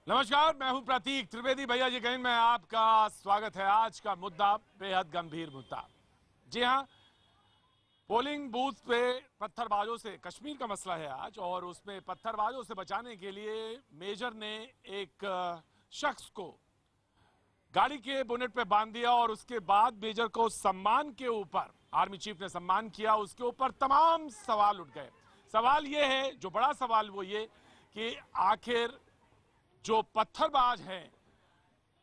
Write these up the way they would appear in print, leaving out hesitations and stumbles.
नमस्कार, मैं हूं प्रतीक त्रिवेदी। भैया जी कहीं में आपका स्वागत है। आज का मुद्दा बेहद गंभीर मुद्दा। जी हां, पोलिंग बूथ पे पत्थरबाजों से, कश्मीर का मसला है आज, और उसमें पत्थरबाजों से बचाने के लिए मेजर ने एक शख्स को गाड़ी के बोनेट पे बांध दिया और उसके बाद मेजर को सम्मान के ऊपर, आर्मी चीफ ने सम्मान किया, उसके ऊपर तमाम सवाल उठ गए। सवाल ये है, जो बड़ा सवाल वो ये कि आखिर जो पत्थरबाज हैं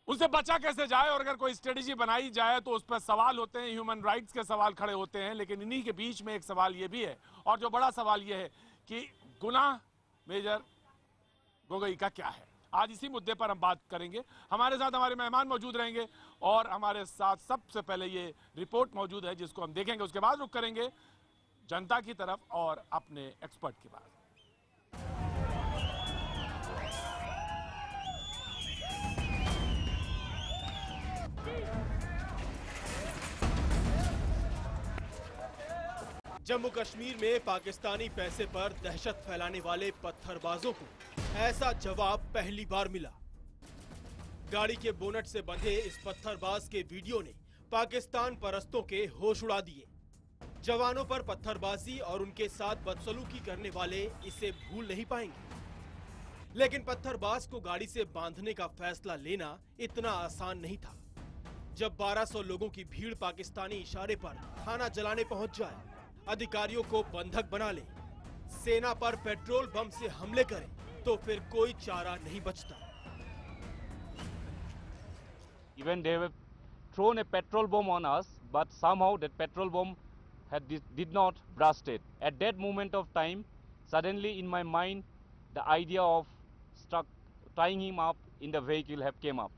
उनसे बचा कैसे जाए, और अगर कोई स्ट्रेटेजी बनाई जाए तो उस पर सवाल होते हैं, ह्यूमन राइट्स के सवाल खड़े होते हैं। लेकिन इन्हीं के बीच में एक सवाल ये भी है, और जो बड़ा सवाल ये है कि गुनाह मेजर गोगोई का क्या है। आज इसी मुद्दे पर हम बात करेंगे। हमारे साथ हमारे मेहमान मौजूद रहेंगे और हमारे साथ सबसे पहले ये रिपोर्ट मौजूद है जिसको हम देखेंगे, उसके बाद रुख करेंगे जनता की तरफ और अपने एक्सपर्ट की बात। जम्मू कश्मीर में पाकिस्तानी पैसे पर दहशत फैलाने वाले पत्थरबाजों को ऐसा जवाब पहली बार मिला। गाड़ी के बोनट से बंधे इस पत्थरबाज के वीडियो ने पाकिस्तान परस्तों के होश उड़ा दिए। जवानों पर पत्थरबाजी और उनके साथ बदसलूकी करने वाले इसे भूल नहीं पाएंगे। लेकिन पत्थरबाज को गाड़ी से बांधने का फैसला लेना इतना आसान नहीं था। जब 1200 लोगों की भीड़ पाकिस्तानी इशारे पर थाना जलाने पहुंच जाए, अधिकारियों को बंधक बना ले, सेना पर पेट्रोल बम से हमले करें, तो फिर कोई चारा नहीं बचता। Even they have thrown a petrol bomb on us, but somehow that petrol bomb did not burst it. At that moment of time, suddenly in my mind, the idea of tying him up in the vehicle have came up.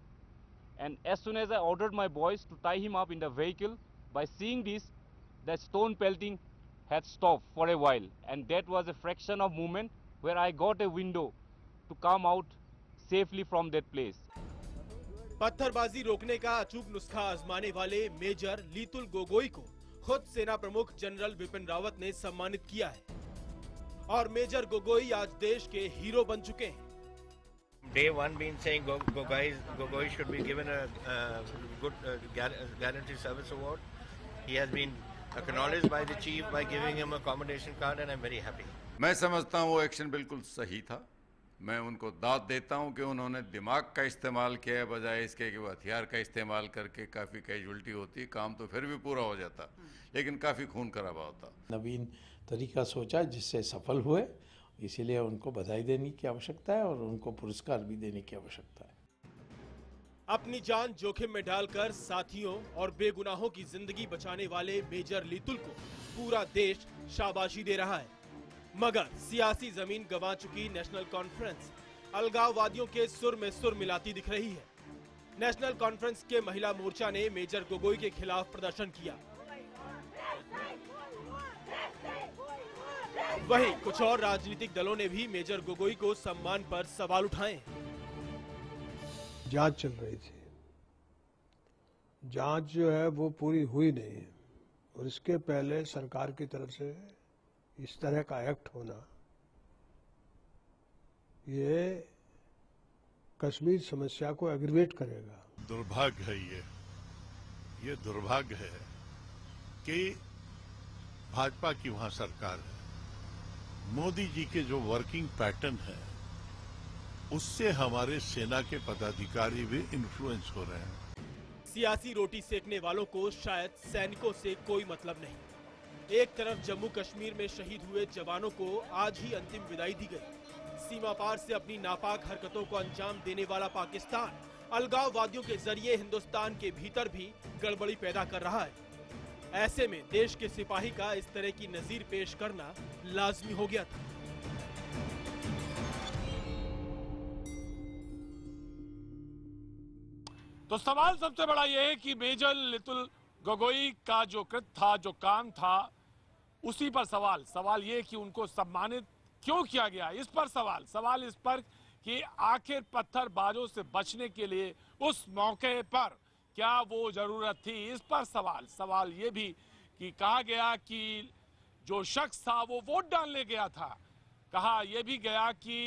And as soon as I ordered my boys to tie him up in the vehicle, by seeing this, the stone pelting had stopped for a while, and that was a fraction of moment where I got a window to come out safely from that place. पत्थरबाजी रोकने का अचूक नुस्खा आजमाने वाले major Leetul Gogoi को खुद सेना प्रमुख जनरल विपिन रावत ने सम्मानित किया है, और मेजर गोगोई आज देश के हीरो बन चुके हैं। Day one been saying Gogoi should be given a good guarantee service award. He has been acknowledged by the chief by giving him a commendation card, and I'm very happy. मैं समझता हूँ वो action बिल्कुल सही था। मैं उनको दाद देता हूँ कि उन्होंने दिमाग का इस्तेमाल किया बजाय इसके कि वो हथियार का इस्तेमाल करके। काफ़ी कैजुअल्टी होती, काम तो फिर भी पूरा हो जाता, लेकिन काफ़ी खून खराबा होता। नवीन तरीका सोचा जिससे सफल हुए, इसीलिए उनको बधाई देने की आवश्यकता है और उनको पुरस्कार भी देने की आवश्यकता है। अपनी जान जोखिम में डालकर साथियों और बेगुनाहों की जिंदगी बचाने वाले मेजर लीतुल को पूरा देश शाबाशी दे रहा है। मगर सियासी जमीन गंवा चुकी नेशनल कॉन्फ्रेंस अलगाववादियों के सुर में सुर मिलाती दिख रही है। नेशनल कॉन्फ्रेंस के महिला मोर्चा ने मेजर गोगोई के खिलाफ प्रदर्शन किया। वहीं कुछ और राजनीतिक दलों ने भी मेजर गोगोई को सम्मान पर सवाल उठाए। जांच चल रही थी, जांच जो है वो पूरी हुई नहीं है, और इसके पहले सरकार की तरफ से इस तरह का एक्ट होना, ये कश्मीर समस्या को एग्रीवेट करेगा। दुर्भाग्य है ये दुर्भाग्य है कि भाजपा की वहां सरकार है। मोदी जी के जो वर्किंग पैटर्न है उससे हमारे सेना के पदाधिकारी भी इन्फ्लुएंस हो रहे हैं। सियासी रोटी सेकने वालों को शायद सैनिकों से कोई मतलब नहीं। एक तरफ जम्मू कश्मीर में शहीद हुए जवानों को आज ही अंतिम विदाई दी गई। सीमा पार से अपनी नापाक हरकतों को अंजाम देने वाला पाकिस्तान अलगाववादियों के जरिए हिंदुस्तान के भीतर भी गड़बड़ी पैदा कर रहा है। ऐसे में देश के सिपाही का इस तरह की नजीर पेश करना लाजमी हो गया था। तो सवाल सबसे बड़ा यह है कि मेजर लीतुल गोगोई का जो कृत्य था, जो काम था, उसी पर सवाल ये कि उनको सम्मानित क्यों किया गया, इस पर सवाल इस पर कि आखिर पत्थरबाजों से बचने के लिए उस मौके पर क्या वो जरूरत थी, इस पर सवाल ये भी कि कहा गया कि जो शख्स था वो वोट डालने गया था। कहा यह भी गया कि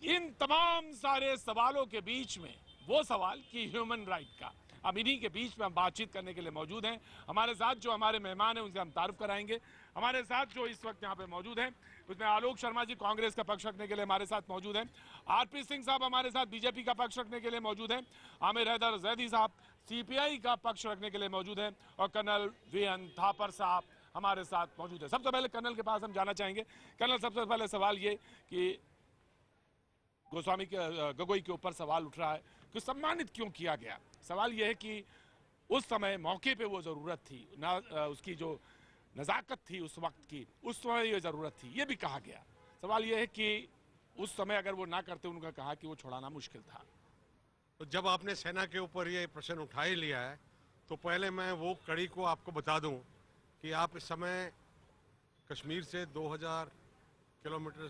इन तमाम सारे सवालों के बीच में वो सवाल कि ह्यूमन राइट का, अब इन्हीं के बीच में हम बातचीत करने के लिए मौजूद हैं। हमारे साथ जो हमारे मेहमान हैं उनसे हम तारुफ कराएंगे। हमारे साथ जो इस वक्त यहाँ पे मौजूद हैं उसमें आलोक शर्मा जी कांग्रेस का पक्ष रखने के लिए हमारे साथ मौजूद हैं, आरपी सिंह साहब हमारे साथ बीजेपी का पक्ष रखने के लिए मौजूद हैं, आमिर हैदर जैदी साहब सीपीआई का पक्ष रखने के लिए मौजूद हैं और कर्नल वीएन थापर साहब हमारे साथ मौजूद है। सबसे पहले कर्नल के पास हम जाना चाहेंगे। कर्नल, सबसे पहले सवाल ये कि गोगोई के ऊपर सवाल उठ रहा है कि सम्मानित क्यों किया गया। सवाल यह है कि उस समय मौके पे वो ज़रूरत थी ना, उसकी जो नज़ाकत थी उस वक्त की, उस समय ये ज़रूरत थी, ये भी कहा गया। सवाल यह है कि उस समय अगर वो ना करते, उनका कहा कि वो छुड़ाना मुश्किल था। तो जब आपने सेना के ऊपर ये प्रश्न उठा ही लिया है तो पहले मैं वो कड़ी को आपको बता दूं कि आप इस समय कश्मीर से 2000 किलोमीटर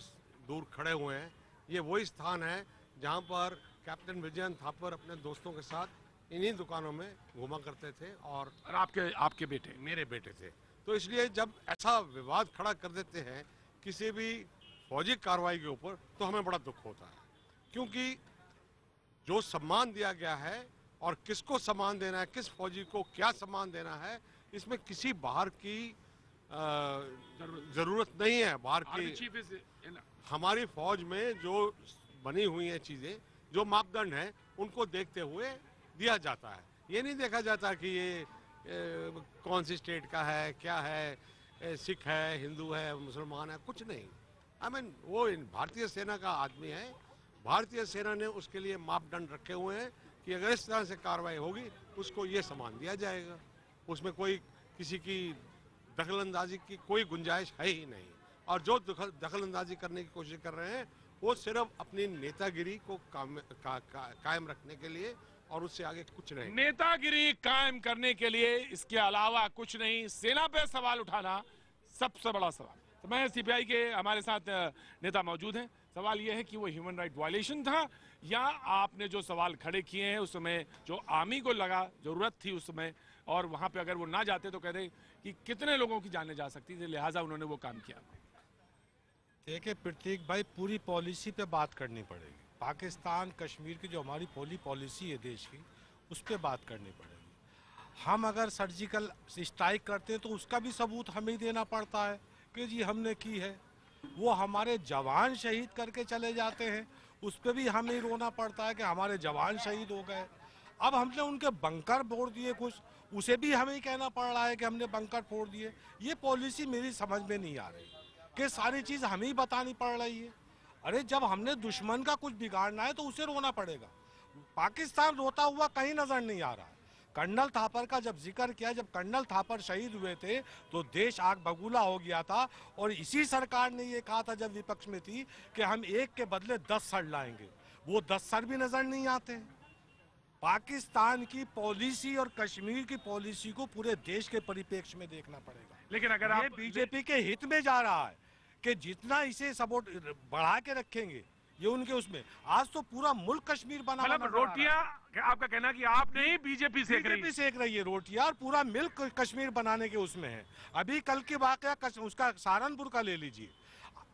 दूर खड़े हुए हैं। ये वही स्थान है जहां पर कैप्टन विजयन थापर अपने दोस्तों के साथ इन्हीं दुकानों में घुमा करते थे और आपके बेटे, मेरे बेटे थे। तो इसलिए जब ऐसा विवाद खड़ा कर देते हैं किसी भी फौजी कार्रवाई के ऊपर तो हमें बड़ा दुख होता है, क्योंकि जो सम्मान दिया गया है और किसको सम्मान देना है, किस फौजी को क्या सम्मान देना है, इसमें किसी बाहर की जरूरत नहीं है। बाहर की हमारी फौज में जो बनी हुई है चीजें, जो मापदंड हैं, उनको देखते हुए दिया जाता है। ये नहीं देखा जाता कि ये कौन सी स्टेट का है, क्या है, सिख है, हिंदू है, मुसलमान है, कुछ नहीं। वो भारतीय सेना का आदमी है। भारतीय सेना ने उसके लिए मापदंड रखे हुए हैं कि अगर इस तरह से कार्रवाई होगी उसको ये सम्मान दिया जाएगा। उसमें कोई किसी की दखलंदाजी की कोई गुंजाइश है ही नहीं। और जो दखलंदाजी करने की कोशिश कर रहे हैं वो सिर्फ अपनी नेतागिरी को कायम रखने के लिए और उससे आगे कुछ नहीं। नेतागिरी कायम करने के लिए, इसके अलावा कुछ नहीं। सेना पे सवाल उठाना सबसे बड़ा सवाल। तो मैं सीपीआई के हमारे साथ नेता मौजूद हैं। सवाल यह है कि वो ह्यूमन राइट वायलेशन था या आपने जो सवाल खड़े किए हैं उस समय जो आर्मी को लगा जरूरत थी उस समय, और वहां पे अगर वो ना जाते तो कहते कि कितने लोगों की जाने जा सकती थी, लिहाजा उन्होंने वो काम किया। देखिए प्रतीक भाई, पूरी पॉलिसी पे बात करनी पड़ेगी। पाकिस्तान कश्मीर की जो हमारी पॉलिसी है देश की, उस पर बात करनी पड़ेगी। हम अगर सर्जिकल स्ट्राइक करते हैं तो उसका भी सबूत हमें ही देना पड़ता है कि जी हमने की है। वो हमारे जवान शहीद करके चले जाते हैं, उस पर भी हमें ही रोना पड़ता है कि हमारे जवान शहीद हो गए। अब हमने उनके बंकर फोड़ दिए कुछ, उसे भी हमें ही कहना पड़ रहा है कि हमने बंकर फोड़ दिए। ये पॉलिसी मेरी समझ में नहीं आ रही कि सारी चीज़ हमें ही बतानी पड़ रही है। अरे जब हमने दुश्मन का कुछ बिगाड़ना है तो उसे रोना पड़ेगा। पाकिस्तान रोता हुआ कहीं नजर नहीं आ रहा है। कर्नल थापर का जब जिक्र किया, जब कर्नल थापर शहीद हुए थे तो देश आग बबूला हो गया था, और इसी सरकार ने ये कहा था जब विपक्ष में थी कि हम एक के बदले 10 सर लाएंगे। वो 10 सर भी नजर नहीं आते। पाकिस्तान की पॉलिसी और कश्मीर की पॉलिसी को पूरे देश के परिप्रेक्ष्य में देखना पड़ेगा। लेकिन अगर ये बीजेपी के हित में जा रहा है कि जितना इसे सपोर्ट बढ़ा के रखेंगे ये उनके उसमें। आज तो पूरा मुल्क कश्मीर बना, मतलब रोटियां, आपका कहना कि आप नहीं बीजेपी सेक रही है रोटियां, और पूरा मिल्क कश्मीर बनाने के उसमें है। अभी कल की वाकया उसका सहारनपुर का ले लीजिए।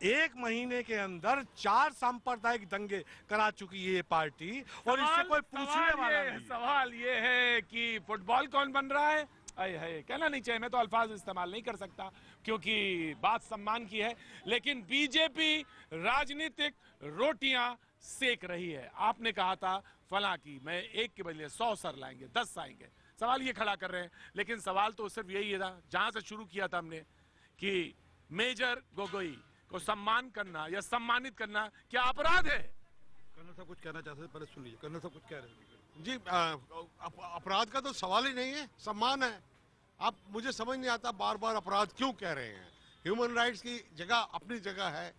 1 महीने के अंदर 4 सांप्रदायिक दंगे करा चुकी है ये पार्टी, और इससे कोई पूछने वाला नहीं। सवाल ये है कि फुटबॉल कौन बन रहा है। कहना नहीं चाहिए, मैं तो अल्फाज इस्तेमाल नहीं कर सकता क्योंकि बात सम्मान की है, लेकिन बीजेपी राजनीतिक रोटियां सेक रही है। आपने कहा था फला की मैं 1 के बदले 100 सर लाएंगे, 10 आएंगे। सवाल ये खड़ा कर रहे हैं, लेकिन सवाल तो सिर्फ यही था जहां से शुरू किया था हमने कि मेजर गोगोई को सम्मान करना या सम्मानित करना क्या अपराध है। कर्नल साहब कुछ कहना चाहते थे, पहले सुन लीजिए। कर्नल साहब कुछ कह रहे हैं जी। अपराध का तो सवाल ही नहीं है, सम्मान है। आप मुझे समझ नहीं आता बार बार अपराध क्यों कह रहे हैं। ह्यूमन राइट्स की जगह अपनी जगह है,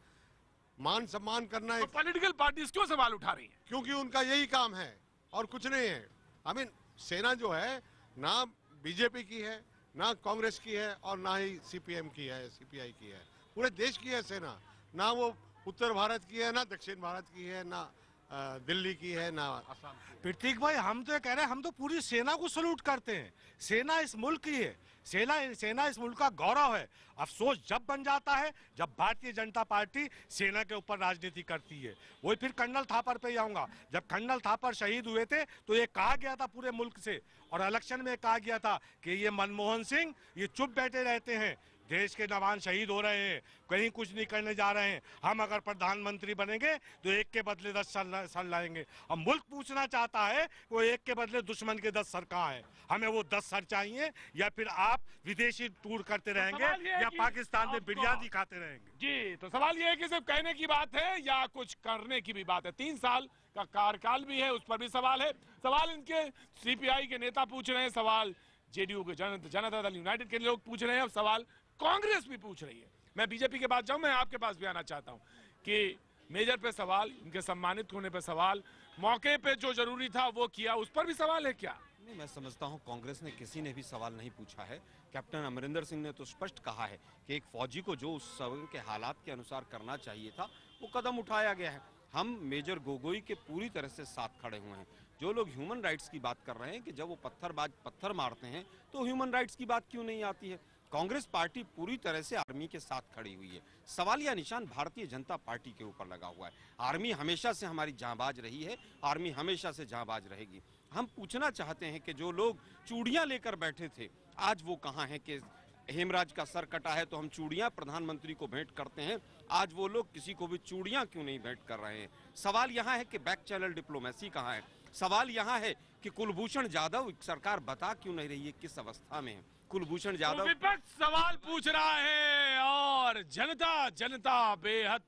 मान सम्मान करना है। पॉलिटिकल पार्टीज क्यों सवाल उठा रही हैं? क्योंकि उनका यही काम है और कुछ नहीं है। सेना जो है ना बीजेपी की है, ना कांग्रेस की है, और ना ही सीपीएम की है, सीपीआई की है। पूरे देश की है सेना। ना वो उत्तर भारत की है, ना दक्षिण भारत की है, ना दिल्ली की है ना असम की। प्रतीक भाई, हम तो ये कह रहे हैं, हम तो पूरी सेना को सलूट करते हैं। सेना इस मुल्क की है, सेना इस मुल्क का गौरव है। अफसोस जब बन जाता है जब भारतीय जनता पार्टी सेना के ऊपर राजनीति करती है। वही फिर कर्नल थापर पे ही आऊंगा। जब कर्नल थापर शहीद हुए थे तो ये कहा गया था पूरे मुल्क से, और इलेक्शन में कहा गया था कि ये मनमोहन सिंह ये चुप बैठे रहते हैं, देश के जवान शहीद हो रहे हैं, कहीं कुछ नहीं करने जा रहे हैं, हम अगर प्रधानमंत्री बनेंगे तो एक के बदले 10 सर लाएंगे। अब मुल्क पूछना चाहता है वो एक के बदले दुश्मन के 10 सर कहाँ है, हमें वो 10 सर चाहिए, या फिर आप विदेशी टूर करते रहेंगे या पाकिस्तान में बिरयानी खाते रहेंगे। जी, तो सवाल ये है कि सिर्फ कहने की बात है या कुछ करने की भी बात है। 3 साल का कार्यकाल भी है, उस पर भी सवाल है। सवाल इनके सीपीआई के नेता पूछ रहे हैं, सवाल जेडीयू के जनता दल यूनाइटेड के लोग पूछ रहे हैं, और सवाल कांग्रेस भी पूछ रही है। मैं बीजेपी के पास जाऊं, मैं आपके पास भी आना चाहता हूं कि मेजर पे सवाल, इनके सम्मानित होने पे सवाल, मौके पे जो जरूरी था वो किया, उस पर भी सवाल है क्या? नहीं, मैं समझता हूं कांग्रेस ने किसी ने भी सवाल नहीं पूछा है। कैप्टन अमरिंदर सिंह ने तो स्पष्ट कहा है कि एक फौजी को जो उस समय के हालात के अनुसार करना चाहिए था वो कदम उठाया गया है। हम मेजर गोगोई के पूरी तरह से साथ खड़े हुए हैं। जो लोग ह्यूमन राइट्स की बात कर रहे हैं कि जब वो पत्थरबाज पत्थर मारते हैं तो ह्यूमन राइट्स की बात क्यों नहीं आती है, कांग्रेस पार्टी पूरी तरह से आर्मी के साथ खड़ी हुई है। सवालिया निशान भारतीय जनता पार्टी के ऊपर लगा हुआ है। आर्मी हमेशा से हमारी जांबाज रही है, आर्मी हमेशा से जांबाज रहेगी। हम पूछना चाहते हैं कि जो लोग चूड़ियां लेकर बैठे थे आज वो कहां हैं, कि हेमराज का सर कटा है तो हम चूड़ियां प्रधानमंत्री को भेंट करते हैं, आज वो लोग किसी को भी चूड़ियां क्यों नहीं भेंट कर रहे हैं। सवाल यहाँ है कि बैक चैनल डिप्लोमेसी कहाँ है। सवाल यहाँ है कि कुलभूषण जाधव सरकार बता क्यों नहीं रही है किस अवस्था में है। कुलभूषण जाधव, विपक्ष सवाल पूछ रहा है और जनता बेहद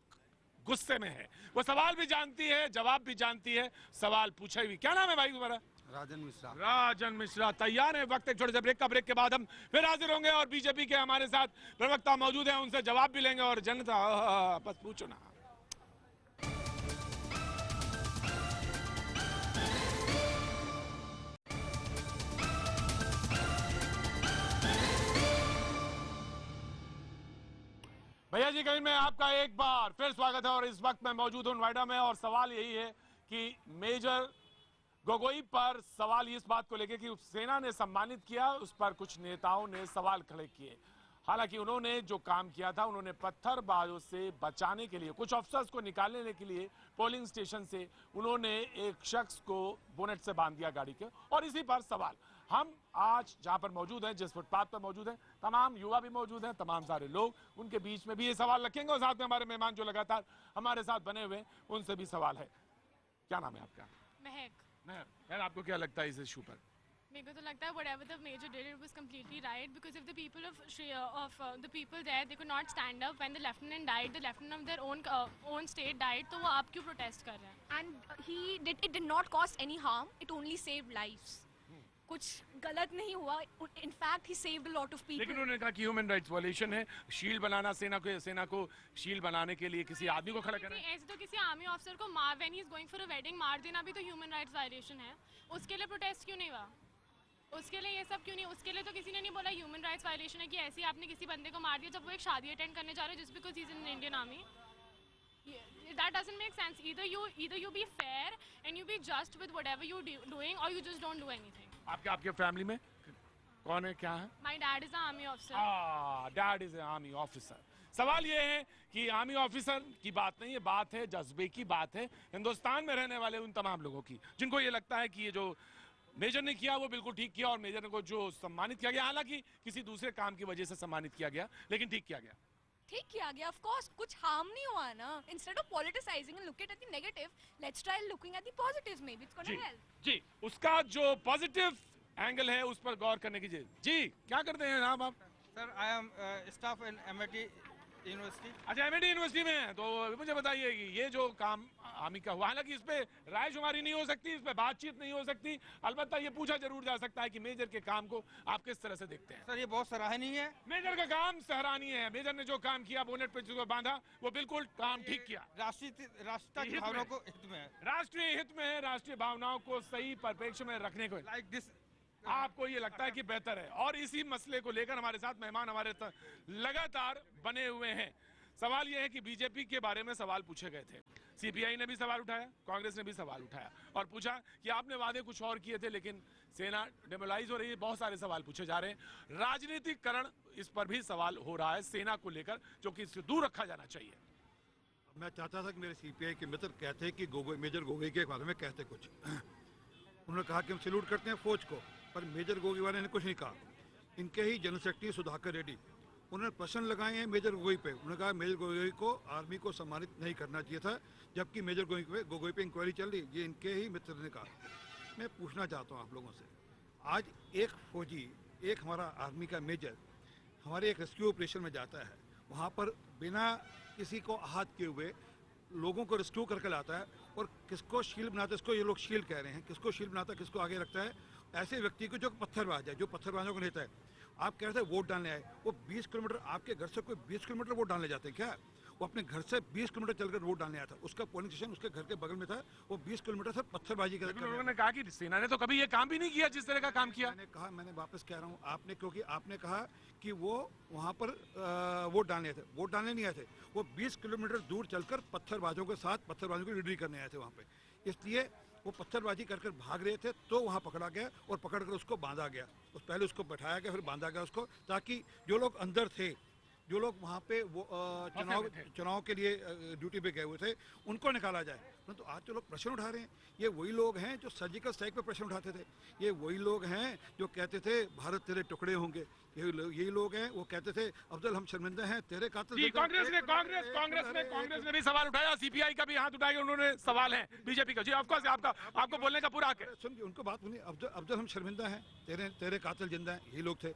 गुस्से में है। वो सवाल भी जानती है, जवाब भी जानती है, सवाल पूछा भी। क्या नाम है भाई तुम्हारा? राजन मिश्रा तैयार है। वक्त एक छोटे से ब्रेक का, ब्रेक के बाद हम फिर हाजिर होंगे और बीजेपी के हमारे साथ प्रवक्ता मौजूद हैं, उनसे जवाब भी लेंगे। और जनता बस पूछो ना। भैया जी कहीं में आपका एक बार फिर स्वागत है और इस वक्त मैं मौजूद हूं नोएडा में। और सवाल यही है कि मेजर गोगोई पर सवाल इस बात को लेकर कि सेना ने सम्मानित किया, उस पर कुछ नेताओं ने सवाल खड़े किए। हालांकि उन्होंने जो काम किया था, उन्होंने पत्थरबाजों से बचाने के लिए, कुछ अफसर्स को निकालने के लिए पोलिंग स्टेशन से उन्होंने एक शख्स को बोनेट से बांध दिया गाड़ी के। और इसी पर सवाल हम आज जहां पर मौजूद हैं, जिस फुटपाथ पर मौजूद हैं, तमाम युवा भी मौजूद हैं, तमाम सारे लोग, उनके बीच में भी ये सवाल रखेंगे। और साथ में हमारे मेहमान जो लगातार हमारे साथ बने हुए उनसे भी सवाल है। क्या नाम है आपका? महक। आपको क्या लगता है इस इशू पर? मेरे को तो लगता है whatever the major did, it was completely right, because if the people of the people there, they could not stand up when the lieutenant died, the lieutenant of their own state died, तो वो आप क्यों protest कर रहे हैं? And it did not cause any harm, it only saved lives. कुछ गलत नहीं हुआ, in fact he saved a lot of people. लेकिन उन्होंने कहा कि ह्यूमन राइट्स वायलेशन है, शील्ड बनाना, सेना को शील्ड बनाने के लिए किसी आदमी को खड़ा करना। ऐसे तो किसी आर्मी ऑफिसर को when he is going for a wedding मार देना भी तो ह्यूमन राइट्स वायलेशन है। उसके लिए प्रोटेस्ट क्यों नहीं हुआ? उसके लिए ये सब क्यों नहीं? उसके लिए तो किसी ने नहीं बोला ह्यूमन राइट्स वायलेशन है कि ऐसे आपने किसी बंदे को मार दिया जब वो एक शादी अटेंड करने जा रहे हैं, just because he's in the Indian army. That doesn't make sense. Either you be fair and you be just with whatever you're doing, or you just don't do anything. आपके फैमिली में कौन है, क्या है? My dad is an army officer. Dad is an army officer. सवाल ये है कि आर्मी ऑफिसर की बात नहीं है, बात है जज्बे की, बात है हिंदुस्तान में रहने वाले उन तमाम लोगों की जिनको ये लगता है कि ये जो मेजर ने किया वो बिल्कुल ठीक किया, और मेजर को जो सम्मानित किया गया, हालांकि किसी दूसरे काम की वजह से सम्मानित किया गया, लेकिन ठीक किया गया। ठीक किया गया, ऑफ कोर्स कुछ हार्म नहीं हुआ ना। Instead of politicising and look at the negative, let's try looking at the positives, maybe it's gonna help. जी, उसका जो पॉजिटिव एंगल है उस पर गौर करने की। जी, क्या करते हैं नाम आप? Sir, I am staff in MIT university. अच्छा, एमआईटी यूनिवर्सिटी में है। तो मुझे बताइए कि ये जो काम आर्मी का हुआ, हालांकि इस पे रायशुमारी नहीं हो सकती, इस पे बातचीत नहीं हो सकती, अलबत्ता ये पूछा जरूर जा सकता है कि मेजर के काम को आप किस तरह से देखते हैं? सर, ये बहुत सराहनीय है। मेजर का काम सराहनीय है। मेजर ने जो काम किया, बोनेट पे जिसको बांधा, वो बिल्कुल काम ठीक किया। राष्ट्रीय भावनाओं को हित में है, राष्ट्रीय हित में है, राष्ट्रीय भावनाओं को सही परिप्रेक्ष्य में रखने को लाइक दिस आपको ये लगता है कि बेहतर है। और इसी मसले को लेकर हमारे साथ मेहमान हमारे लगातार बने हुए हैं। सवाल ये है कि बीजेपी के बारे में सवाल पूछे गए थे, सीपीआई ने भी सवाल उठाया, कांग्रेस ने भी सवाल उठाया और पूछा कि आपने वादे कुछ और किए थे लेकिन सेना डेमोलाइज हो रही है। बहुत सारे सवाल पूछे जा रहे हैं। राजनीतिकरण इस पर भी सवाल हो रहा है सेना को लेकर, जो कि इससे दूर रखा जाना चाहिए। मैं चाहता था कि मेरे सीपीआई के मित्र कहते कि मेजर गोगोई के बारे में कहते कुछ। उन्होंने कहा कि हम सैल्यूट करते हैं फौज को, पर मेजर गोगोई वाले ने कुछ नहीं कहा। इनके ही जनरल सेक्रेटरी सुधाकर रेड्डी, उन्होंने प्रश्न लगाए हैं मेजर गोगोई पे। उन्होंने कहा मेजर गोगोई को आर्मी को सम्मानित नहीं करना चाहिए था, जबकि मेजर गोगोई पे इंक्वायरी चल रही। ये इनके ही मित्र ने कहा। मैं पूछना चाहता हूँ आप लोगों से, आज एक फौजी, एक हमारा आर्मी का मेजर हमारे एक रेस्क्यू ऑपरेशन में जाता है, वहाँ पर बिना किसी को आहत किए हुए लोगों को रेस्क्यू करके लाता है, और किसको शील्ड बनाता है, इसको ये लोग शील्ड कह रहे हैं, किसको शील्ड बनाता है, किसको आगे रखता है, ऐसे व्यक्ति को जो पत्थरबाज है, जो पत्थरबाजों को नेता है। आप कह रहे थे वोट डालने आए, वो 20 किलोमीटर आपके घर से कोई 20 किलोमीटर वोट डालने जाते हैं क्या? वो अपने घर से 20 किलोमीटर चलकर वोट डालने आया था, उसका पोलिंग स्टेशन उसके घर के बगल में था, वो 20 किलोमीटर से पत्थरबाजी कर। उन्होंने कहा कि सेना ने तो कभी ये काम भी नहीं किया जिस तरह का काम किया। मैंने वापस कह रहा हूँ, आपने, क्योंकि आपने कहा कि वो वहाँ पर वोट डालने आए थे। वोट डालने नहीं आए थे, वो 20 किलोमीटर दूर चलकर पत्थरबाजों के साथ पत्थरबाजों की लीडरी करने आए थे वहाँ पे। इसलिए वो पत्थरबाजी कर भाग रहे थे, तो वहाँ पकड़ा गया और पकड़कर उसको बांधा गया। पहले उसको बैठाया गया, फिर बांधा गया उसको, ताकि जो लोग अंदर थे, जो लोग वहाँ पे वो चुनाव के लिए ड्यूटी पे गए हुए थे, उनको निकाला जाए। परंतु आज जो लोग प्रश्न उठा रहे हैं, ये वही लोग हैं जो सर्जिकल स्ट्राइक पे प्रश्न उठाते थे। ये वही लोग हैं जो कहते थे भारत तेरे टुकड़े होंगे। यही लोग हैं, वो कहते थे अफजल हम शर्मिंदा हैं, तेरे कातिल। कांग्रेस ने भी सवाल उठाया, सीपीआई का भी हाथ उठाया, उन्होंने सवाल है बीजेपी का। जी ऑफकोर्स आपको बोलने का पूरा हक है। सुनिए उनको बात सुनिए। अफजल हम शर्मिंदा हैं, तेरे कातिल जिंदा हैं, यही लोग थे।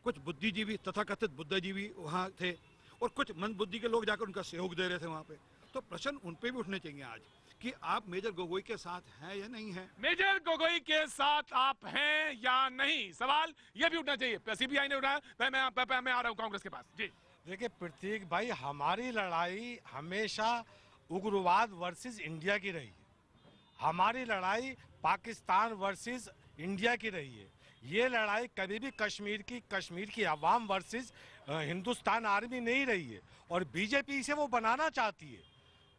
कुछ बुद्धिजीवी तथाकथित बुद्धिजीवी वहाँ थे, और कुछ मंदबुद्धि के लोग जाकर उनका सहयोग दे रहे थे वहाँ पे। तो प्रश्न उन पे भी उठने चाहिए आज कि आप मेजर गोगोई के साथ हैं या नहीं हैं। मेजर गोगोई के साथ आप हैं या नहीं, सवाल ये भी उठना चाहिए। सीबीआई ने उठाया। मैं आ रहा हूँ कांग्रेस के पास। जी देखिए प्रतीक भाई, हमारी लड़ाई हमेशा उग्रवाद वर्सेस इंडिया की रही है। हमारी लड़ाई पाकिस्तान वर्सेस इंडिया की रही है। ये लड़ाई कभी भी कश्मीर की आवाम वर्सेस हिंदुस्तान आर्मी नहीं रही है, और बीजेपी इसे वो बनाना चाहती है।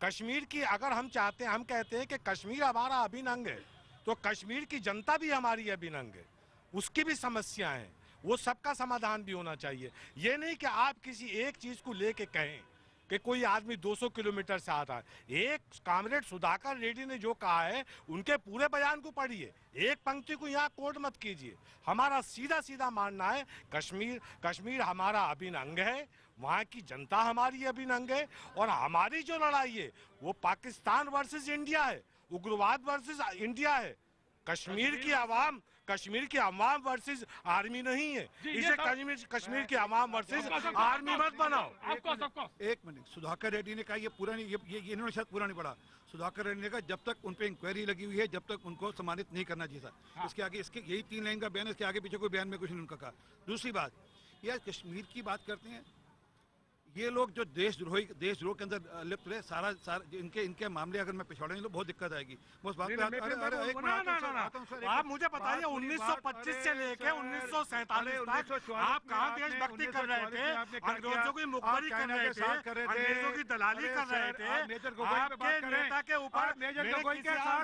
कश्मीर की अगर हम चाहते हैं, हम कहते हैं कि कश्मीर हमारा अभिन्न अंग है, तो कश्मीर की जनता भी हमारी अभिन्न अंग है, उसकी भी समस्याएं हैं, वो सबका समाधान भी होना चाहिए। ये नहीं कि आप किसी एक चीज को लेके कहें कि कोई आदमी 200 किलोमीटर से आता है। एक कामरेड सुधाकर रेड्डी ने जो कहा है, उनके पूरे बयान को पढ़िए, एक पंक्ति को यहाँ कोट मत कीजिए। हमारा सीधा सीधा मानना है कश्मीर हमारा अभिन्न अंग है, वहाँ की जनता हमारी अभिन्न अंग है, और हमारी जो लड़ाई है वो पाकिस्तान वर्सेस इंडिया है, उग्रवाद वर्सेस इंडिया है। कश्मीर की आवाम वर्सेस आर्मी नहीं है। इसे कश्मीर की आवाम वर्सेस आर्मी मत बनाओ। एक मिनट, सुधाकर रेड्डी ने कहा ये पूरा नहीं, ये इन्होंने शायद पूरा नहीं पढ़ा। सुधाकर रेड्डी ने कहा जब तक उन पे इंक्वायरी लगी हुई है, जब तक उनको सम्मानित नहीं करना चाहिए था। इसके आगे इसके यही 3 लाइन का बयान है, इसके आगे पीछे कोई बयान में कुछ नहीं उनका कहा। दूसरी बात, यार कश्मीर की बात करते हैं, ये लोग जो देशद्रोह के अंदर लिप्त रहे, सारा इनके मामले अगर मैं पिछाड़े तो बहुत दिक्कत आएगी। उस बात पे आप मुझे बताइए 1925 से लेके 1947 तक आप कहाँ देशभक्ति कर रहे थे? अंग्रेजों की मुखबरी कर रहे थे, अंग्रेजों की दलाली कर रहे थे। आपके नेता के ऊपर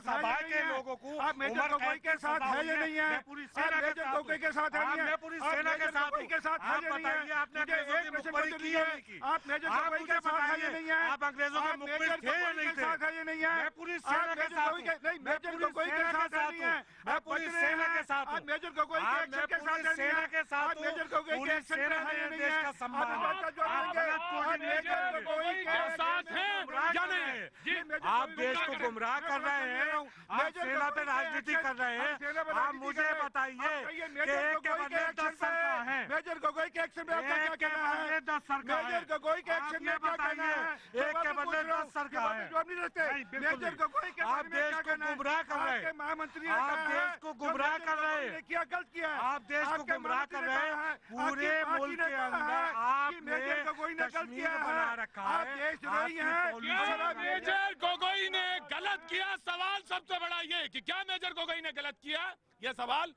सभा के लोगों को गोगोई के साथ है या नहीं है? पूरी सेना के साथ मैं पूरी सेना के साथ आप बताइए आपने अंग्रेजों की मुखबरी की है नहीं की? आप मेजर गोगोई के साथ है या नहीं है? आप अंग्रेजों के मुखबिर थे या नहीं थे? है या नहीं है? मैं पूरी सेना के साथ हूं। नहीं, मेजर गोगोई के साथ नहीं है। मैं पूरी सेना के साथ हूं। आप मेजर गोगोई के एक्शन के साथ नहीं है। के साथ हूं। मेजर गोगोई के एक्शन सेना है या नहीं देश है? का सम्मान आप मेजर गोगोई के साथ हैं या नहीं है? आप देश को गुमराह कर रहे हैं, आप सेना पे राजनीति कर रहे हैं। आप मुझे बताइए कि एक के बदले 10 सरकार है। मेजर गोगोई के एक्शन में आपका क्या कहना है? 10 सरकार मेजर गोगोई के एक्शन में क्या कहना है? एक के बदले 10 सरकार है। जवाब नहीं रखते। मेजर गोगोई के आप देश को गुमराह कर रहे हैं। महामंत्री आप देश को गुमराह कर रहे हैं। क्या गलत किया है? आप देश को गुमराह कर रहे हैं। पूरे मुल्क के अंदर आपने कश्मीर बना रखा है। मेजर गोगोई ने गलत किया। सवाल सबसे बड़ा ये कि क्या मेजर गोगोई ने गलत किया, यह सवाल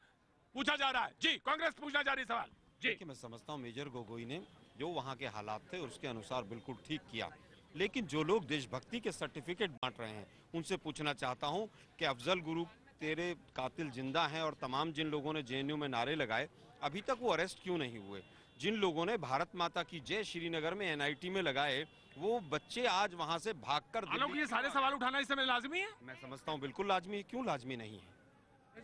पूछा जा रहा है। जी कांग्रेस पूछना जा रही सवाल। जी मैं समझता हूँ मेजर गोगोई ने जो वहाँ के हालात थे उसके अनुसार बिल्कुल ठीक किया, लेकिन जो लोग देशभक्ति के सर्टिफिकेट बांट रहे हैं उनसे पूछना चाहता हूं कि अफजल गुरु तेरे कातिल जिंदा हैं, और तमाम जिन लोगों ने जेएनयू में नारे लगाए अभी तक वो अरेस्ट क्यों नहीं हुए? जिन लोगों ने भारत माता की जय श्रीनगर में एनआईटी में लगाए वो बच्चे आज वहां से भागकर ये सारे सवाल उठाना इस समय लाजमी है? मैं समझता हूं बिल्कुल लाजमी है। क्यों लाजमी नहीं है?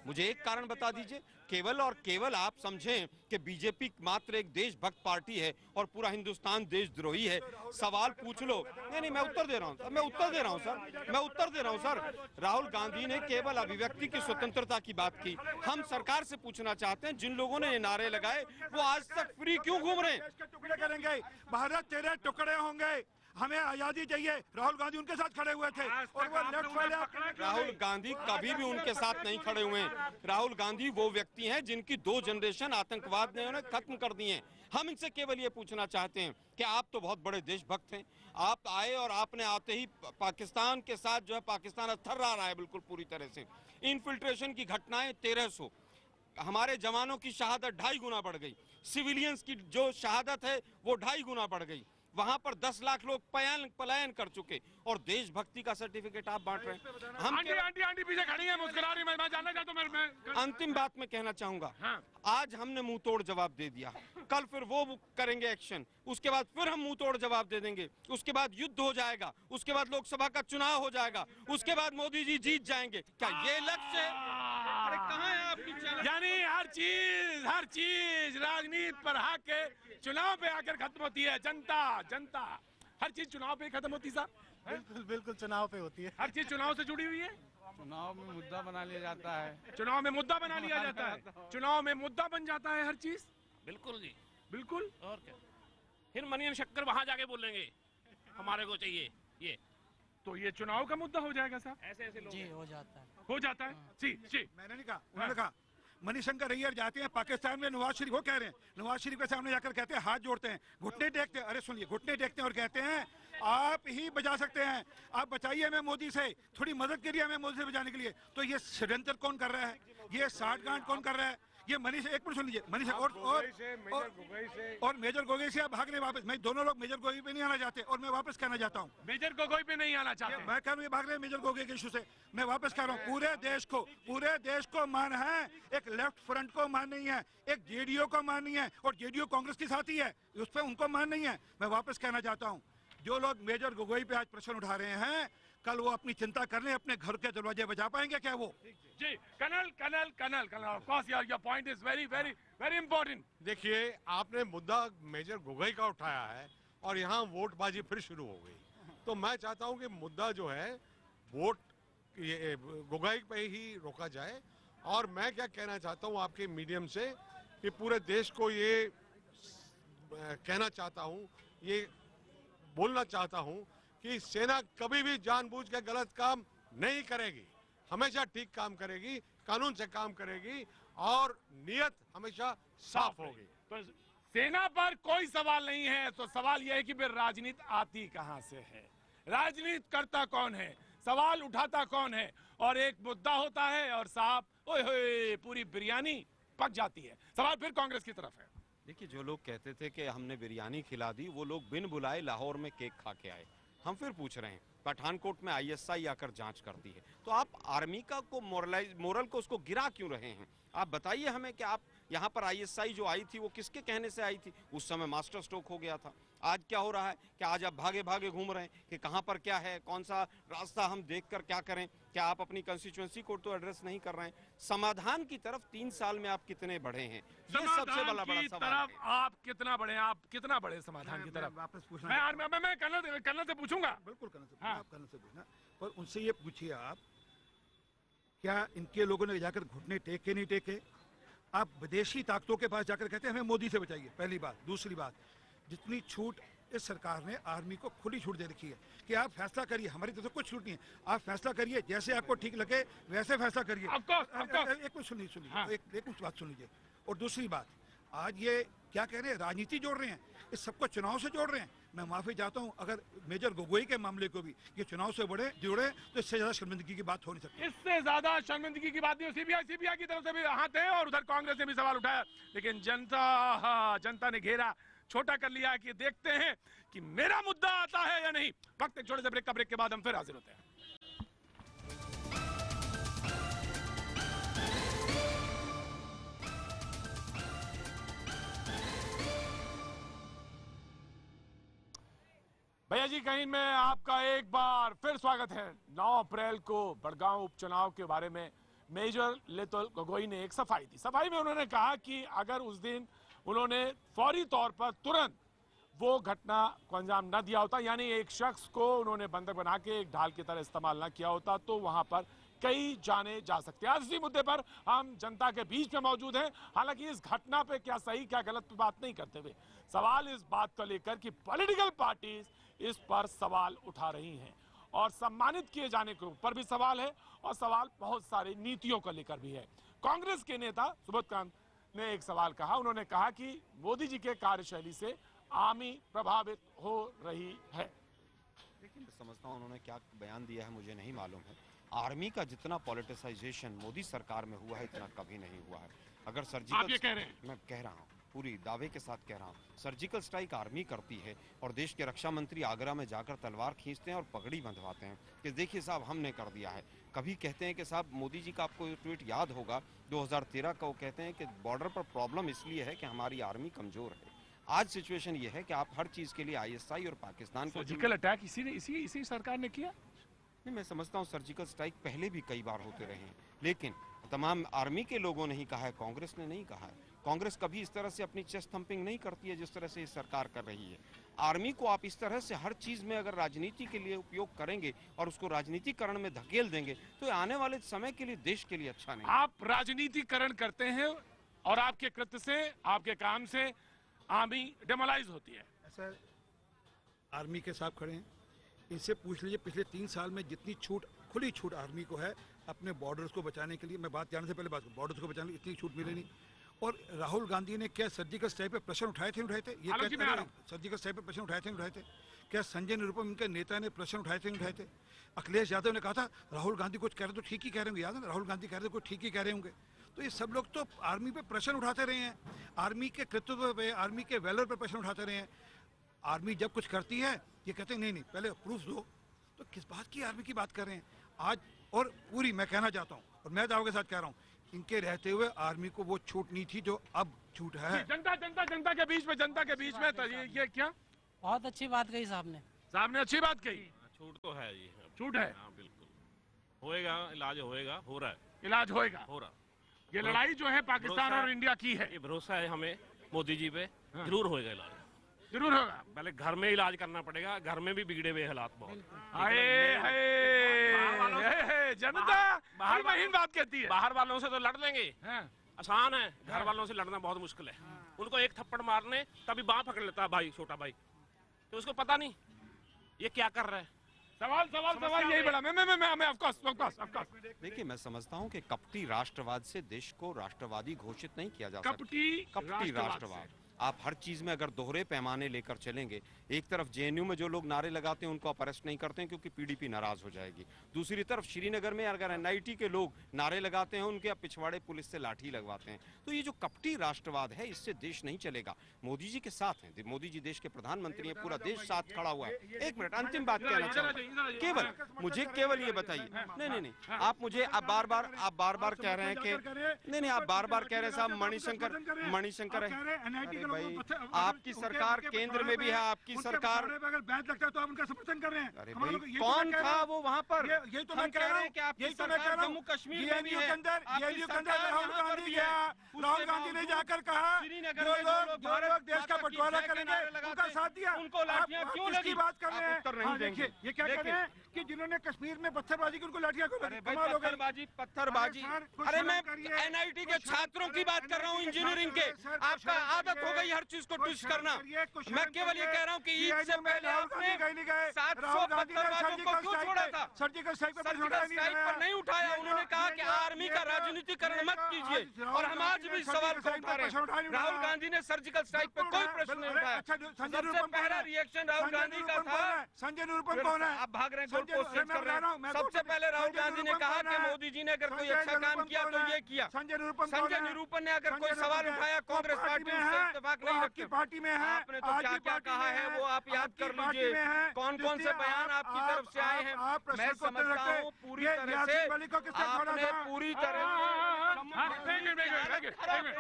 मुझे एक कारण बता दीजिए। केवल और केवल आप समझें कि बीजेपी मात्र एक देशभक्त पार्टी है और पूरा हिंदुस्तान देशद्रोही है। सवाल पूछ लो। नहीं, मैं उत्तर दे रहा हूं सर, मैं उत्तर दे रहा हूं सर। राहुल गांधी ने केवल अभिव्यक्ति की स्वतंत्रता की बात की। हम सरकार से पूछना चाहते हैं जिन लोगों ने ये नारे लगाए वो आज तक फ्री क्यों घूम रहे हैं? टुकड़े करेंगे, भारत तेरे टुकड़े होंगे, हमें आजादी चाहिए। राहुल गांधी उनके साथ खड़े हुए थे और वो लेफ्ट वाले राहुल गांधी कभी भी उनके साथ नहीं खड़े हुए हैं। राहुल गांधी वो व्यक्ति हैं जिनकी 2 जनरेशन आतंकवाद ने उन्हें खत्म कर दिए हैं। हम इनसे केवल ये पूछना चाहते हैं कि आप तो बहुत बड़े देशभक्त हैं, आप आए और आपने आते ही पाकिस्तान के साथ जो है पाकिस्तान थर्रा रहा है बिल्कुल पूरी तरह से। इन्फिल्ट्रेशन की घटनाएं 1300, हमारे जवानों की शहादत 2.5 गुना बढ़ गई, सिविलियंस की जो शहादत है वो 2.5 गुना बढ़ गई। वहां पर 10 लाख लोग पलायन कर चुके और देशभक्ति का सर्टिफिकेट आप बांट रहे हैं। हम आंटी पीछे खड़ी है, मुस्कुरा रही, मैं जानना चाहता हूं। मैं अंतिम बात मैं कहना चाहूंगा। हाँ। आज हमने मुंह तोड़ जवाब दे दिया, कल फिर वो करेंगे एक्शन, उसके बाद फिर हम मुंह तोड़ जवाब दे देंगे, उसके बाद युद्ध हो जाएगा, उसके बाद लोकसभा का चुनाव हो जाएगा, उसके बाद मोदी जी जीत जाएंगे। क्या ये लक्ष्य है? अरे कहाँ है आपकी? यानी हर चीज राजनीति पर आके चुनाव पे आकर खत्म होती है। जनता हर चीज चुनाव पे खत्म होती है। बिल्कुल चुनाव पे होती है। हर चीज चुनाव से जुड़ी हुई है। चुनाव में मुद्दा बना लिया जाता है। चुनाव में मुद्दा बना लिया जाता है। चुनाव में मुद्दा बन जाता है हर चीज। बिल्कुल जी, बिल्कुल। और क्या, फिर मनियन शक्कर वहां जाके बोलेंगे हमारे को चाहिए ये, तो ये चुनाव का मुद्दा हो जाएगा साहब। ऐसे लोग जी हो जाता है। जी। मैंने नहीं कहा, उन्होंने कहा। मनीशंकर अय्यर जाते हैं पाकिस्तान में, नवाज शरीफ, वो कह रहे हैं, नवाज शरीफ के सामने जाकर कहते हैं, हाथ जोड़ते हैं, घुटने टेकते हैं। अरे सुनिए, घुटने टेकते हैं और कहते हैं आप ही बचा सकते हैं, आप बचाइए हमें मोदी से, थोड़ी मदद करिए हमें मोदी से बचाने के लिए। तो ये षड्यंत्र कौन कर रहा है? ये साठगांठ कौन कर रहा है? ये मनीष, एक मिनट सुन लीजिए, मनीष और मेजर गोगोई से आप भागने वापस। मैं दोनों लोग मेजर गोगोई पे नहीं आना चाहते और मैं वापस कहना चाहता हूँ मेजर गोगोई पे नहीं आना चाहते। मैं कह रहा हूँ ये भाग रहे हैं मेजर गोगोई के इशू से। मैं वापस कह रहा हूँ पूरे देश को मान है, एक लेफ्ट फ्रंट को मान नहीं है, एक जेडीयू को मान नहीं है, और जेडीयू कांग्रेस के साथ ही है, उस पर उनको मान नहीं है। मैं वापस कहना चाहता हूँ जो लोग मेजर गोगोई पे आज प्रश्न उठा रहे हैं, कल वो अपनी चिंता कर लें, अपने घर के दरवाजे बजा पाएंगे क्या वो? जी colonel, of course your point is very very very important. देखिए, आपने मुद्दा मेजर गोगोई का उठाया है और यहाँ वोटबाजी फिर शुरू हो गई। तो मैं चाहता हूँ कि मुद्दा जो है वोट ये गोगोई पे ही रोका जाए। और मैं क्या कहना चाहता हूँ आपके मीडियम से कि पूरे देश को ये कहना चाहता हूँ, ये बोलना चाहता हूँ कि सेना कभी भी जानबूझ के गलत काम नहीं करेगी, हमेशा ठीक काम करेगी, कानून से काम करेगी और नियत हमेशा साफ होगी। तो सेना पर कोई सवाल नहीं है। तो सवाल यह है कि फिर राजनीति आती कहां से है, राजनीति करता कौन है, सवाल उठाता कौन है? और एक मुद्दा होता है और साहब ओए होए पूरी बिरयानी पक जाती है। सवाल फिर कांग्रेस की तरफ है। देखिए, जो लोग कहते थे कि हमने बिरयानी खिला दी, वो लोग बिन बुलाए लाहौर में केक खा के आए। हम फिर पूछ रहे हैं, पठानकोट में आईएसआई आकर जांच करती है, तो आप आर्मी का को मोरल को उसको गिरा क्यों रहे हैं? आप बताइए हमें कि आप यहाँ पर आईएसआई जो आई थी वो किसके कहने से आई थी? उस समय मास्टर स्ट्रोक हो गया था। आज क्या हो रहा है कि आज आप भागे भागे घूम रहे हैं कि कहाँ पर क्या है, कौन सा रास्ता हम देखकर क्या करें? क्या आप अपनी कंस्टिट्यूएंसी को तो एड्रेस नहीं कर रहे हैं? समाधान की तरफ 3 साल में आप कितने बढ़े हैं, ये सबसे बड़ा सवाल है। आप कितना बढ़े, आप कितना बढ़े समाधान की तरफ? वापस पूछना, मैं कर्नल से पूछूंगा। बिल्कुल कर्नल से, आप कर्नल से पूछना, पर उनसे ये पूछिए आप, क्या इनके लोगों ने जाकर घुटने टेके नहीं टेके? आप विदेशी ताकतों के पास जाकर कहते हैं हमें मोदी से बचाइए, पहली बात। दूसरी बात, जितनी छूट इस सरकार ने आर्मी को खुली छूट दे रखी है कि आप फैसला करिए, हमारी तरफ से कुछ छूट नहीं है, आप फैसला करिए, जैसे आपको ठीक लगे वैसे फैसला करिए। एक मिनट सुनिए, एक बात सुन लीजिए। और दूसरी बात, आज ये क्या कह रहे हैं, राजनीति जोड़ रहे हैं, इस सबको चुनाव से जोड़ रहे हैं। मैं माफी चाहता हूं, अगर मेजर गोगोई के मामले को भी ये चुनाव से जुड़े तो इससे ज्यादा शर्मिंदगी की बात हो नहीं सकती। इससे ज्यादा शर्मिंदगी की बात नहीं। सीबीआई की तरफ से भी हाथ है और उधर कांग्रेस ने भी सवाल उठाया, लेकिन जनता ने घेरा, छोटा कर लिया है कि देखते हैं कि मेरा मुद्दा आता है या नहीं। वक्त एक छोटे से ब्रेक के बाद हम फिर हाजिर होते हैं। भैया जी कहीं में आपका एक बार फिर स्वागत है। 9 अप्रैल को बड़गांव उपचुनाव के बारे में मेजर लेतुल गोगोई ने एक सफाई दी। सफाई में उन्होंने कहा कि अगर उस दिन उन्होंने फौरी तौर पर तुरंत वो घटना को अंजाम न दिया होता, यानी एक शख्स को उन्होंने बंधक बना के एक ढाल की तरह इस्तेमाल न किया होता, तो वहां पर कई जाने जा सकते हैं। आज इसी मुद्दे पर हम जनता के बीच में मौजूद हैं। हालांकि इस घटना पे क्या सही क्या गलत पे बात नहीं करते हुए सवाल इस बात को लेकर कि पॉलिटिकल पार्टीज इस पर सवाल उठा रही हैं और सम्मानित किए जाने के ऊपर भी सवाल है और सवाल बहुत सारी नीतियों को लेकर भी है। कांग्रेस के नेता सुबोधकांत ने एक सवाल कहा। उन्होंने कहा कि मोदी जी के कार्यशैली से आर्मी प्रभावित हो रही है। लेकिन समझता हूं उन्होंने क्या बयान दिया है मुझे नहीं मालूम है। आर्मी का जितना पॉलिटिसाइजेशन मोदी सरकार में हुआ है इतना कभी नहीं हुआ है। अगर सर्जिकल, आप ये कह रहे हैं? मैं कह रहा हूँ, पूरी दावे के साथ कह रहा हूँ, सर्जिकल स्ट्राइक आर्मी करती है और देश के रक्षा मंत्री आगरा में जाकर तलवार खींचते हैं और पगड़ी बंधवाते हैं कि देखिए साहब हमने कर दिया है। कभी कहते हैं कि साहब मोदी जी का आपको ट्वीट याद होगा 2013 का, वो कहते हैं कि बॉर्डर पर प्रॉब्लम इसलिए है कि हमारी आर्मी कमजोर है। आज सिचुएशन ये है कि आप हर चीज के लिए ISI और पाकिस्तान को सर्जिकल अटैक इसी सरकार ने किया। नहीं, मैं समझता हूँ सर्जिकल स्ट्राइक पहले भी कई बार होते रहे हैं, लेकिन तमाम आर्मी के लोगों ने ही कहा है, कांग्रेस ने नहीं कहा है। कांग्रेस कभी इस तरह से अपनी चेस्ट थंपिंग नहीं करती है जिस तरह से इस सरकार कर रही है। आर्मी को आप इस तरह से हर चीज में अगर राजनीति के लिए उपयोग करेंगे और उसको राजनीतिकरण में धकेल देंगे तो आने वाले समय के लिए देश के लिए अच्छा नहीं। आप राजनीतिकरण करते हैं और आपके कृत्य से, आपके काम से आर्मी डेमोलाइज होती है। ऐसा आर्मी के साथ खड़े हैं, इनसे पूछ लीजिए पिछले 3 साल में जितनी छूट, खुली छूट आर्मी को है अपने बॉर्डर्स को बचाने के लिए। मैं बात जाने से पहले बात करूं, बॉर्डर्स को बचाने के लिए इतनी छूट मिले नहीं। और राहुल गांधी ने क्या सर्जिकल स्ट्राइक पे प्रश्न उठाए थे? ये सर्जिकल स्ट्राइक पे प्रश्न उठाए थे? क्या संजय निरुपम इनके नेता ने प्रश्न उठाए थे? अखिलेश यादव ने कहा था राहुल गांधी कुछ कह रहे तो ठीक ही कह रहे होंगे, याद है? राहुल गांधी कह रहे थे कुछ ठीक ही कह रहे होंगे। तो ये सब लोग तो आर्मी पे प्रश्न उठाते रहे हैं, आर्मी के कृतित्व पे, आर्मी के वेलर पे प्रश्न उठाते रहे हैं। आर्मी जब कुछ करती है ये कहते हैं नहीं पहले प्रूफ दो। तो किस बात की आर्मी की बात कर रहे हैं आज? और पूरी मैं कहना चाहता हूँ और मैं दावे के साथ कह रहा हूँ, इनके रहते हुए आर्मी को वो छूट नहीं थी जो अब छूट है। जनता के बीच में तो ये क्या बहुत अच्छी बात कही साहब ने अच्छी बात कही। छूट तो है जी, छूट है। हाँ बिल्कुल होएगा, इलाज होएगा, हो रहा है, इलाज होएगा, हो रहा। ये लड़ाई जो है पाकिस्तान और इंडिया की है, ये भरोसा है हमें मोदी जी पे, जरूर होएगा इलाज, जरूर होगा। पहले घर में इलाज करना पड़ेगा, घर में भी बिगड़े हुए हालात बहुत। जनता बाहर महीन बात कहती है, बाहर वालों से तो लड़ लेंगे, आसान है, घर वालों से लड़ना बहुत मुश्किल है। उनको एक थप्पड़ मारने तभी बाँह पकड़ लेता है भाई, छोटा भाई, तो उसको पता नहीं ये क्या कर रहा है। सवाल यही बड़ा। मैं ऑफ कोर्स देखिए, मैं समझता हूं कि कपटी राष्ट्रवाद से देश को राष्ट्रवादी घोषित नहीं किया जा सकता। कपटी राष्ट्रवाद आप हर चीज में अगर दोहरे पैमाने लेकर चलेंगे, एक तरफ JNU में जो लोग नारे लगाते हैं उनको आप अरेस्ट नहीं करते हैं क्योंकि PDP नाराज हो जाएगी। दूसरी तरफ श्रीनगर में अगर NIT के लोग नारे लगाते हैं उनके पिछवाड़े पुलिस से लाठी लगवाते हैं। तो ये जो कपटी राष्ट्रवाद है इससे देश नहीं चलेगा। मोदी जी के साथ हैं, मोदी जी देश के प्रधानमंत्री हैं, पूरा देश साथ खड़ा हुआ है। एक मिनट, अंतिम बात कहना चाहूँगा, मुझे केवल ये बताइए, नहीं आप मुझे आप बार बार कह रहे हैं कि नहीं आप बार बार कह रहे हैं साहब मणिशंकर है भाई, आपकी सरकार केंद्र में भी है, आपकी सरकार अगर बैच लगता है तो आप उनका समर्थन कर रहे हैं। अरे भाई कौन था वो वहाँ पर? यही तो मैं कह रहा हूँ कि आपकी सरकार जम्मू कश्मीर में भी है। राहुल गांधी ने जाकर कहा जो लोग देश का बंटवारा करेंगे उनका साथ दिया, उनको लाठियां क्यों लगी? बात कर रहे हैं। देखिए ये क्या कर रहे हैं कि जिन्होंने कश्मीर में पत्थरबाजी की उनको लाठियां क्यों लगी? पत्थरबाजी अरे मैं NIT के छात्रों की बात कर रहा हूँ, इंजीनियरिंग के। आपका आदत हो गई हर चीज को ट्विस्ट करना। मैं केवल ये कह रहा हूँ कि ईद से पहले आपने 700 पत्थरबाजों को क्यों छोड़ा था? सर्जिकल स्ट्राइक पर नहीं उठाया। उन्होंने कहा कि आर्मी का राजनीतिकरण मत कीजिए और हम आज भी सवाल उठा रहे हैं। राहुल गांधी ने सर्जिकल स्ट्राइक पर कोई प्रश्न नहीं उठाया। सबसे पहला रिएक्शन राहुल गांधी का था। संजय निरुपम कौन है? आप भाग रहे हैं, सबसे पहले राहुल गांधी ने कहा कि मोदी जी ने अगर कोई अच्छा काम किया तो ये किया। संजय निरुपम ने अगर कोई सवाल उठाया कांग्रेस पार्टी इत्तेफाक नहीं रखते। पार्टी में है, आपने तो क्या क्या कहा है वो आप याद कर लीजिए। कौन कौन से बयान आपकी तरफ से आए हैं। मैं समझता हूँ पूरी तरह से आपने पूरी तरह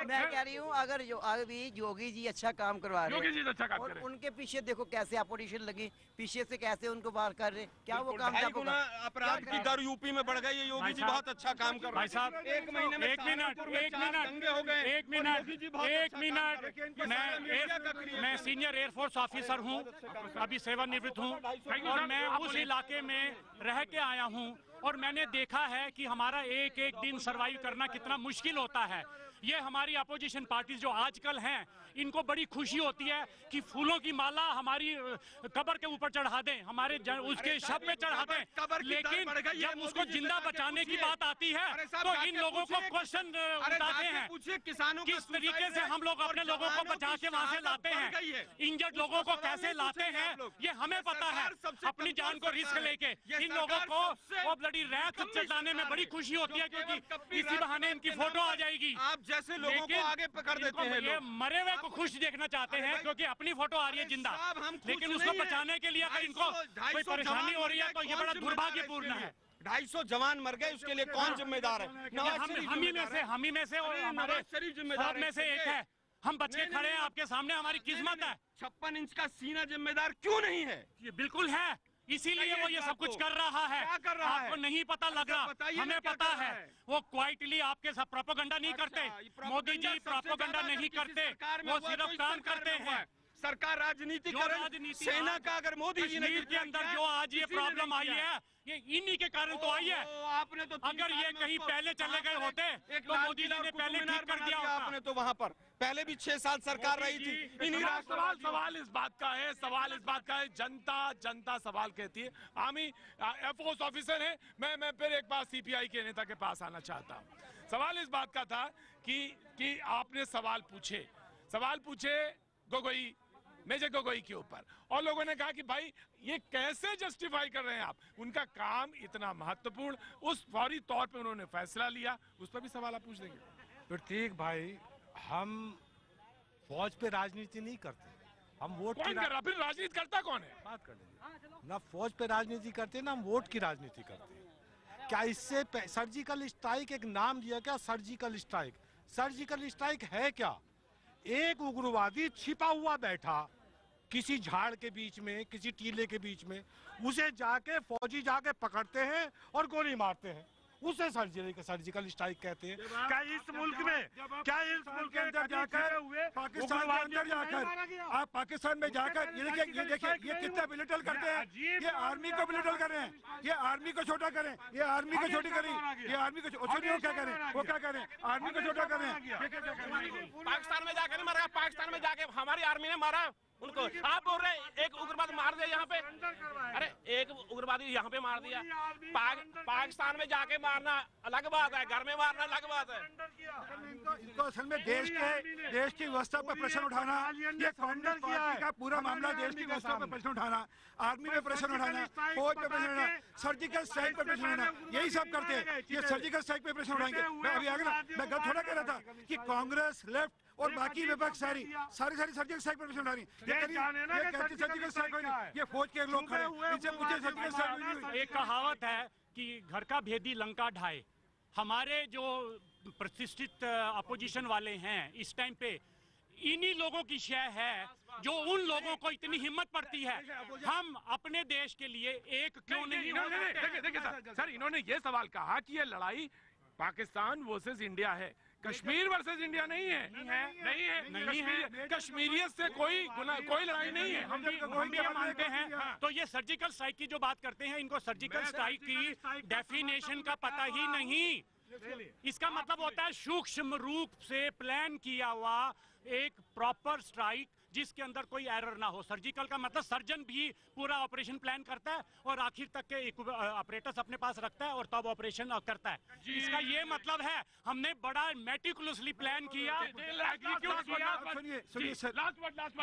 मैं कह रही हूँ अगर अभी योगी जी अच्छा काम करवा रहे हैं अच्छा काम और कर रहे हैं। उनके पीछे देखो कैसे अपोजिशन लगी, पीछे से कैसे उनको बाहर कर रहे, क्या वो काम 2.5 गुना अपराध की दर यूपी में बढ़ गई है। योगी जी बहुत अच्छा काम कर रहे हैं। भाई साहब, एक महीने में मैं सीनियर एयरफोर्स ऑफिसर हूँ, अभी सेवानिवृत्त हूँ और मैं उस इलाके में रह के आया हूँ और मैंने देखा है कि हमारा एक एक दिन सरवाइव करना कितना मुश्किल होता है। ये हमारी अपोजिशन पार्टीज जो आजकल हैं इनको बड़ी खुशी होती है कि फूलों की माला हमारी कब्र के ऊपर चढ़ा दें, हमारे उसके शव में चढ़ा दें, लेकिन जब उसको जिंदा बचाने की बात आती है तो इन लोगों को क्वेश्चन उठाते हैं किसानों किस तरीके से हम लोग अपने लोगों को बचा के वहाँ से लाते हैं, इंजर्ड लोगों को कैसे लाते हैं ये हमें पता है। अपनी जान को रिस्क लेके इन लोगों को वो ब्लडी रैत चलाने में बड़ी खुशी होती है क्योंकि इसी बहाने इनकी फोटो आ जाएगी। आप जैसे लोगों को आगे पकड़ देते हैं। ये मरे हुए को खुश देखना चाहते हैं क्योंकि अपनी फोटो आ रही है जिंदा, लेकिन उसको बचाने के लिए अगर इनको कोई परेशानी हो रही है तो ये बड़ा दुर्भाग्यपूर्ण है। 250 जवान मर गए, उसके लिए कौन जिम्मेदार है? हम ही में से और हमारे शरीफ जिम्मेदार में से एक है। हम बच्चे खड़े हैं आपके सामने, हमारी किस्मत है। 56 इंच का सीना जिम्मेदार क्यों नहीं है? ये बिल्कुल है, इसीलिए वो ये सब कुछ कर रहा है। क्या कर रहा है? आपको नहीं पता लग रहा, हमें पता है। वो क्वाइटली आपके साथ प्रोपेगेंडा नहीं करते। मोदी जी प्रोपेगेंडा नहीं करते, वो सिर्फ काम करते हैं। सरकार राजनीति सेना का अगर मोदी जी ने के अंदर जो आज ये प्रॉब्लम आई है ये इन्हीं के कारण तो आई है। आपने तो अगर ये कहीं पहले चले गए होते तो मोदी जी ने पहले ठीक कर दिया होता। आपने तो वहाँ पर पहले भी 6 साल सरकार रही थी। सवाल इस बात का है, जनता सवाल कहती है। आर्मी एयरफोर्स ऑफिसर है, मैं फिर एक बार सीपीआई के नेता के पास आना चाहता हूँ। सवाल इस बात का था कि आपने सवाल पूछे गोगोई, मेजर गोगोई के ऊपर, और लोगों ने कहा कि भाई ये कैसे जस्टिफाई कर रहे हैं आप, उनका काम इतना महत्वपूर्ण, उस फौरी तौर पे उन्होंने फैसला लिया, उस पर भी सवाल आप पूछ देंगे? प्रतीक भाई, हम फौज पे राजनीति नहीं करते, हम वोट कौन कर रहा? फिर राजनीति करता कौन है? बात कर लीजिए ना, फौज पे राजनीति करते ना, हम वोट की राजनीति करते हैं। क्या इससे सर्जिकल स्ट्राइक एक नाम दिया क्या? सर्जिकल स्ट्राइक है क्या? एक उग्रवादी छिपा हुआ बैठा किसी झाड़ के बीच में, किसी टीले के बीच में, उसे जाके फौजी जाके पकड़ते हैं और गोली मारते हैं, उसे सर्जिकल स्ट्राइक कहते हैं। क्या इस मुल्क के अंदर जाकर पाकिस्तान के अंदर जाकर आप पाकिस्तान में जाकर ये देखिए ये कितना बिलिटल करते हैं। ये आर्मी को बिलिटल कर रहे हैं, ये आर्मी को छोटा करें, ये आर्मी को छोटी करें, ये आर्मी को क्या करें, वो क्या करें, आर्मी को छोटा करें। पाकिस्तान में जाकर नहीं मारा, पाकिस्तान में जाके हमारी आर्मी ने मारा उनको। आप बोल रहे हैं एक उग्रवादी मार दिया यहाँ पे, अरे एक उग्रवादी यहाँ पे मार दिया। पाकिस्तान में जाके मारना अलग बात है, घर में मारना अलग बात है। इनको असल में देश की व्यवस्था पर प्रश्न उठाना, ये कांग्रेस पार्टी का पूरा मामला, देश की व्यवस्था पर प्रश्न उठाना, आर्मी पे प्रश्न उठाना, फौज पे प्रश्न उठाना, सर्जिकल स्ट्राइक पे प्रश्न उठाना, यही सब करते हैं। ये सर्जिकल स्ट्राइक पे प्रश्न उठाएंगे। मैं अभी आगे मैं गलत थोड़ा कह रहा था कि कांग्रेस, लेफ्ट और बाकी विपक्ष सारी सर्जिकल स्ट्राइक पे प्रश्न उठा रही है। सर्जिकल स्ट्राइक हुई नहीं, ये फौज के लोग खड़े, इनसे पूछे सर्जिकल स्ट्राइक हुई। एक कहावत है कि घर का भेदी लंका ढाए। हमारे जो प्रतिष्ठित अपोजिशन वाले हैं इस टाइम पे, इन्हीं लोगों की शय है जो उन लोगों को इतनी हिम्मत पड़ती है। हम अपने देश के लिए एक क्यों नहीं? देखिए सर, इन्होंने ये सवाल कहा कि ये लड़ाई पाकिस्तान वर्सेस इंडिया है, कश्मीर वर्सेस इंडिया नहीं है। कश्मीरियत से कोई लड़ाई नहीं है। हम भी मानते हैं। तो ये सर्जिकल स्ट्राइक की जो बात करते हैं, इनको सर्जिकल स्ट्राइक की डेफिनेशन का पता ही नहीं। इसका मतलब होता है सूक्ष्म रूप से प्लान किया हुआ एक प्रॉपर स्ट्राइक जिसके अंदर कोई एरर ना हो। सर्जिकल का मतलब सर्जन भी पूरा ऑपरेशन प्लान करता है और आखिर तक के ऑपरेटर्स अपने पास रखता है और तब ऑपरेशन करता है। इसका ये मतलब है हमने बड़ा मेटिकुलसली प्लान किया, एग्जीक्यूट किया। सुनिए सर,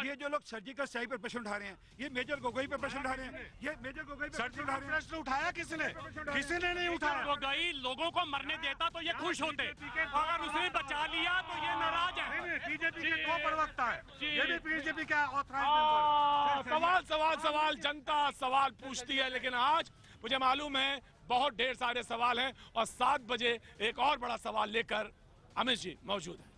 ये जो लोग सर्जिकल स्ट्राइक पर प्रश्न उठा रहे हैं, ये मेजर गोगोई पर प्रश्न उठा रहे हैं, ये मेजर गोगोई पर प्रश्न उठाया किसने? किसी ने नहीं उठाया। गोगोई लोगों को मरने देता तो ये खुश होते, अगर उसने बचा लिया तो ये नाराज है। बीजेपी के 2 प्रवक्ता है, ये भी बीजेपी का ऑथराइज्ड सवाल जनता सवाल पूछती है, लेकिन आज मुझे मालूम है बहुत ढेर सारे सवाल हैं और 7 बजे एक और बड़ा सवाल लेकर अमित जी मौजूद है।